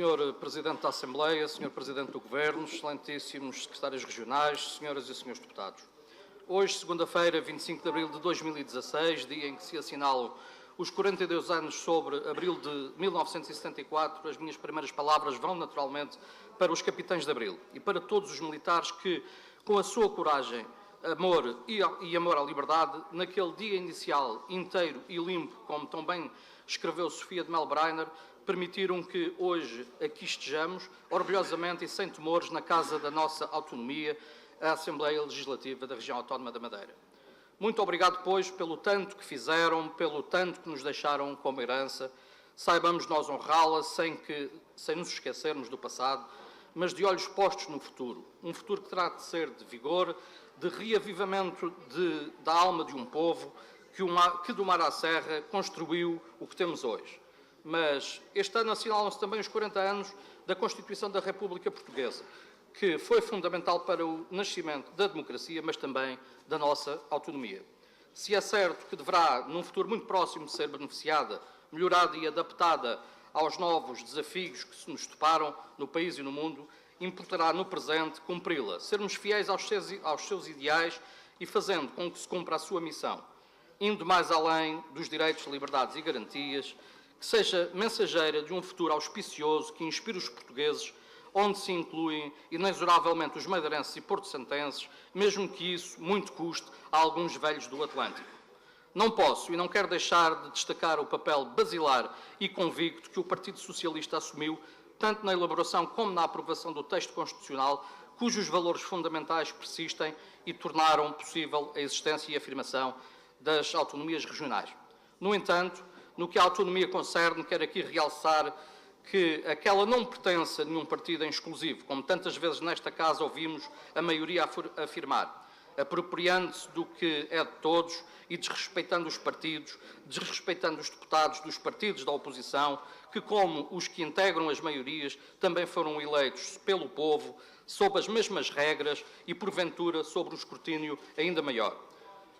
Senhor Presidente da Assembleia, Senhor Presidente do Governo, excelentíssimos secretários regionais, senhoras e senhores deputados. Hoje, segunda-feira, 25 de abril de 2016, dia em que se assinalam os 42 anos sobre abril de 1974, as minhas primeiras palavras vão naturalmente para os capitães de Abril e para todos os militares que, com a sua coragem, amor e amor à liberdade, naquele dia inicial, inteiro e limpo, como tão bem escreveu Sofia de Melbreiner, permitiram que hoje aqui estejamos, orgulhosamente e sem temores, na casa da nossa autonomia, a Assembleia Legislativa da Região Autónoma da Madeira. Muito obrigado, pois, pelo tanto que fizeram, pelo tanto que nos deixaram como herança. Saibamos nós honrá-la sem nos esquecermos do passado, mas de olhos postos no futuro. Um futuro que terá de ser de vigor, de reavivamento da alma de um povo que do mar à serra construiu o que temos hoje. Mas este ano assinalam-se também os 40 anos da Constituição da República Portuguesa, que foi fundamental para o nascimento da democracia, mas também da nossa autonomia. Se é certo que deverá, num futuro muito próximo, ser beneficiada, melhorada e adaptada aos novos desafios que se nos toparam no país e no mundo, importará no presente cumpri-la, sermos fiéis aos seus ideais e fazendo com que se cumpra a sua missão, indo mais além dos direitos, liberdades e garantias, que seja mensageira de um futuro auspicioso que inspire os portugueses, onde se incluem inexoravelmente os madeirenses e porto-santenses, mesmo que isso muito custe a alguns velhos do Atlântico. Não posso e não quero deixar de destacar o papel basilar e convicto que o Partido Socialista assumiu, tanto na elaboração como na aprovação do texto constitucional, cujos valores fundamentais persistem e tornaram possível a existência e afirmação das autonomias regionais. No entanto, no que a autonomia concerne, quero aqui realçar que aquela não pertence a nenhum partido em exclusivo, como tantas vezes nesta casa ouvimos a maioria afirmar, apropriando-se do que é de todos e desrespeitando os partidos, desrespeitando os deputados dos partidos da oposição, que, como os que integram as maiorias, também foram eleitos pelo povo, sob as mesmas regras e, porventura, sob o escrutínio ainda maior.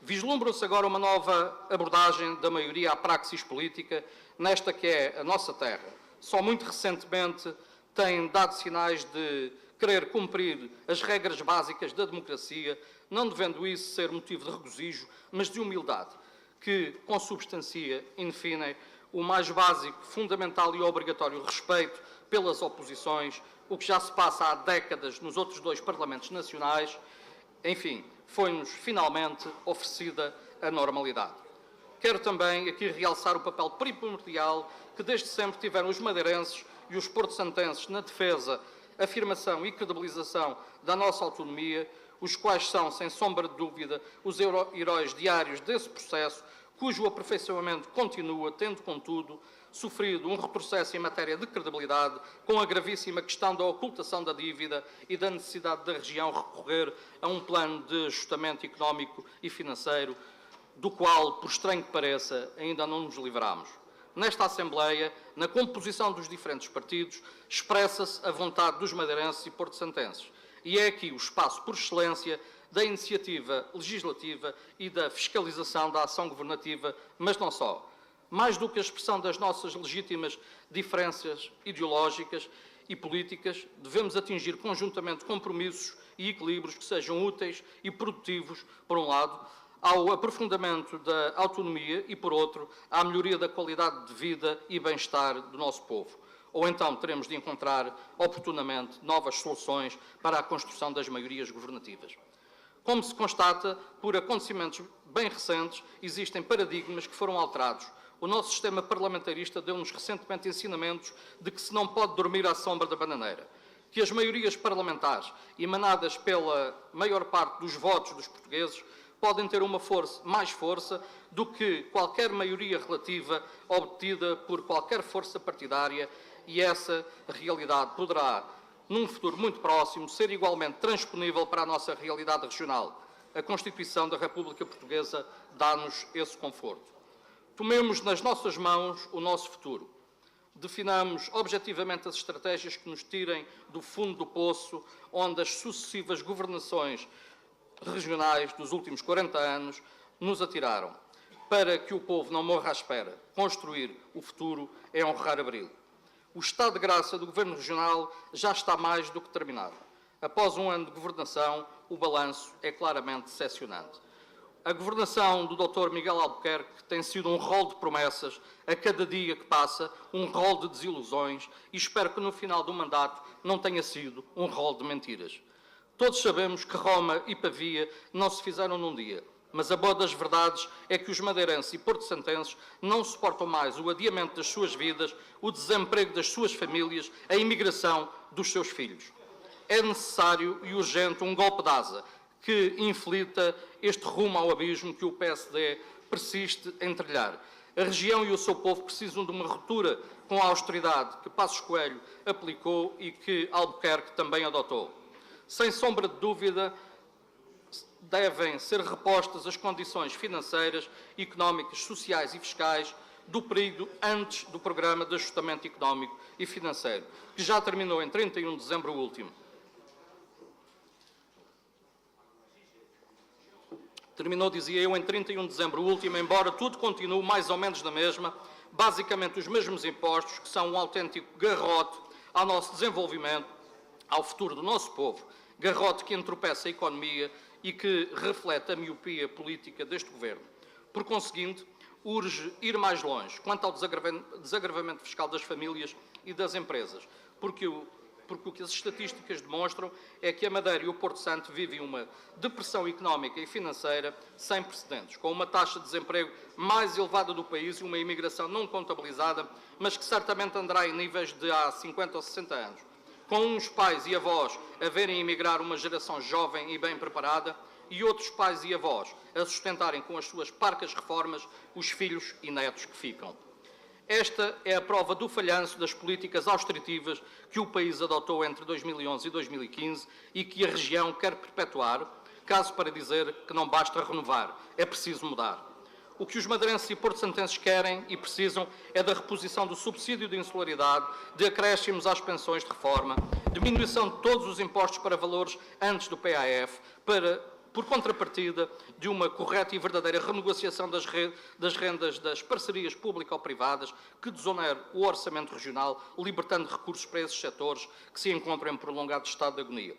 Vislumbra-se agora uma nova abordagem da maioria à praxis política nesta que é a nossa terra. Só muito recentemente tem dado sinais de querer cumprir as regras básicas da democracia, não devendo isso ser motivo de regozijo, mas de humildade, que consubstancia, in fine, o mais básico, fundamental e obrigatório respeito pelas oposições, o que já se passa há décadas nos outros dois parlamentos nacionais. Enfim, foi-nos finalmente oferecida a normalidade. Quero também aqui realçar o papel primordial que desde sempre tiveram os madeirenses e os porto-santenses na defesa, afirmação e credibilização da nossa autonomia, os quais são, sem sombra de dúvida, os heróis diários desse processo, cujo aperfeiçoamento continua, tendo, contudo, sofrido um retrocesso em matéria de credibilidade, com a gravíssima questão da ocultação da dívida e da necessidade da região recorrer a um plano de ajustamento económico e financeiro, do qual, por estranho que pareça, ainda não nos livramos. Nesta Assembleia, na composição dos diferentes partidos, expressa-se a vontade dos madeirenses e porto-santenses. E é aqui o espaço por excelência da iniciativa legislativa e da fiscalização da ação governativa, mas não só. Mais do que a expressão das nossas legítimas diferenças ideológicas e políticas, devemos atingir conjuntamente compromissos e equilíbrios que sejam úteis e produtivos, por um lado, ao aprofundamento da autonomia e, por outro, à melhoria da qualidade de vida e bem-estar do nosso povo. Ou então teremos de encontrar, oportunamente, novas soluções para a construção das maiorias governativas. Como se constata, por acontecimentos bem recentes, existem paradigmas que foram alterados. O nosso sistema parlamentarista deu-nos recentemente ensinamentos de que se não pode dormir à sombra da bananeira, que as maiorias parlamentares, emanadas pela maior parte dos votos dos portugueses, podem ter mais força do que qualquer maioria relativa obtida por qualquer força partidária, e essa realidade poderá, num futuro muito próximo, ser igualmente transponível para a nossa realidade regional. A Constituição da República Portuguesa dá-nos esse conforto. Tomemos nas nossas mãos o nosso futuro. Definamos objetivamente as estratégias que nos tirem do fundo do poço, onde as sucessivas governações regionais dos últimos 40 anos nos atiraram, para que o povo não morra à espera. Construir o futuro é honrar Abril. O estado de graça do Governo Regional já está mais do que terminado. Após um ano de governação, o balanço é claramente decepcionante. A governação do Dr. Miguel Albuquerque tem sido um rol de promessas, a cada dia que passa, um rol de desilusões, e espero que no final do mandato não tenha sido um rol de mentiras. Todos sabemos que Roma e Pavia não se fizeram num dia, mas a boa das verdades é que os madeirenses e porto-santenses não suportam mais o adiamento das suas vidas, o desemprego das suas famílias, a imigração dos seus filhos. É necessário e urgente um golpe de asa que inflita este rumo ao abismo que o PSD persiste em trilhar. A região e o seu povo precisam de uma ruptura com a austeridade que Passos Coelho aplicou e que Albuquerque também adotou. Sem sombra de dúvida, devem ser repostas as condições financeiras, económicas, sociais e fiscais do período antes do Programa de Ajustamento Económico e Financeiro, que já terminou em 31 de dezembro último. Terminou, dizia eu, em 31 de dezembro último, embora tudo continue mais ou menos na mesma, basicamente os mesmos impostos, que são um autêntico garrote ao nosso desenvolvimento, ao futuro do nosso povo, garrote que entorpece a economia e que reflete a miopia política deste Governo. Por conseguinte, urge ir mais longe quanto ao desagravamento fiscal das famílias e das empresas, porque o que as estatísticas demonstram é que a Madeira e o Porto Santo vivem uma depressão económica e financeira sem precedentes, com uma taxa de desemprego mais elevada do país e uma imigração não contabilizada, mas que certamente andará em níveis de há 50 ou 60 anos. Com uns pais e avós a verem emigrar uma geração jovem e bem preparada e outros pais e avós a sustentarem com as suas parcas reformas os filhos e netos que ficam. Esta é a prova do falhanço das políticas austeritativas que o país adotou entre 2011 e 2015 e que a região quer perpetuar, caso para dizer que não basta renovar, é preciso mudar. O que os madeirenses e porto-santenses querem e precisam é da reposição do subsídio de insularidade, de acréscimos às pensões de reforma, diminuição de todos os impostos para valores antes do PAF, por contrapartida de uma correta e verdadeira renegociação das rendas das parcerias público-privadas que desonere o orçamento regional, libertando recursos para esses setores que se encontram em prolongado estado de agonia.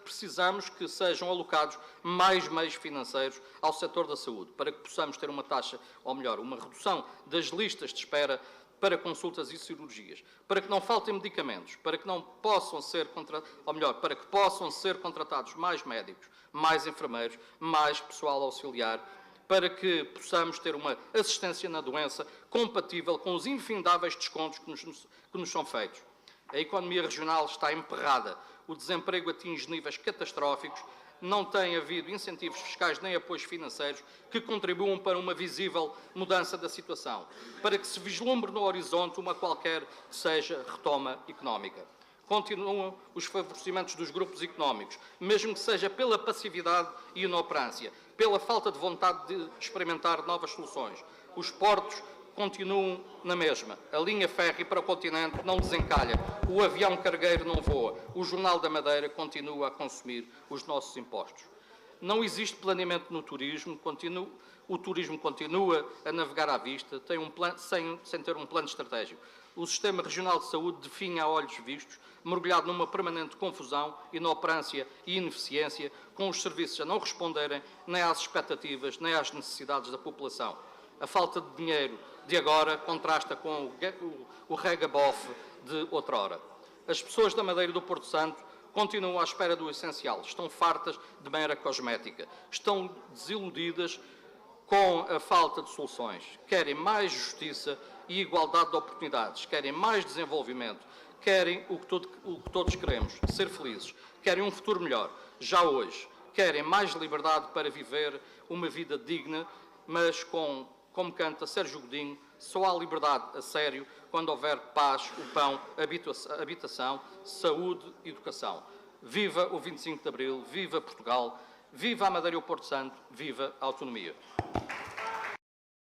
Precisamos que sejam alocados mais meios financeiros ao setor da saúde, para que possamos ter uma taxa, ou melhor, uma redução das listas de espera para consultas e cirurgias, para que não faltem medicamentos, para que para que possam ser contratados mais médicos, mais enfermeiros, mais pessoal auxiliar, para que possamos ter uma assistência na doença compatível com os infindáveis descontos que nos são feitos. A economia regional está emperrada, o desemprego atinge níveis catastróficos, não tem havido incentivos fiscais nem apoios financeiros que contribuam para uma visível mudança da situação, para que se vislumbre no horizonte uma qualquer que seja retoma económica. Continuam os favorecimentos dos grupos económicos, mesmo que seja pela passividade e inoperância, pela falta de vontade de experimentar novas soluções. Os portos continuam na mesma. A linha férrea para o continente não desencalha. O avião cargueiro não voa. O Jornal da Madeira continua a consumir os nossos impostos. Não existe planeamento no turismo. O turismo continua a navegar à vista, sem ter um plano estratégico. O Sistema Regional de Saúde definha a olhos vistos, mergulhado numa permanente confusão, inoperância e ineficiência, com os serviços a não responderem nem às expectativas, nem às necessidades da população. A falta de dinheiro de agora contrasta com o regabof de outrora. As pessoas da Madeira e do Porto Santo continuam à espera do essencial. Estão fartas de mera cosmética. Estão desiludidas com a falta de soluções. Querem mais justiça e igualdade de oportunidades. Querem mais desenvolvimento. Querem o que todos queremos, ser felizes. Querem um futuro melhor, já hoje. Querem mais liberdade para viver uma vida digna, mas como canta Sérgio Godinho, só há liberdade a sério quando houver paz, o pão, habitação, saúde e educação. Viva o 25 de Abril, viva Portugal, viva a Madeira e o Porto Santo, viva a autonomia.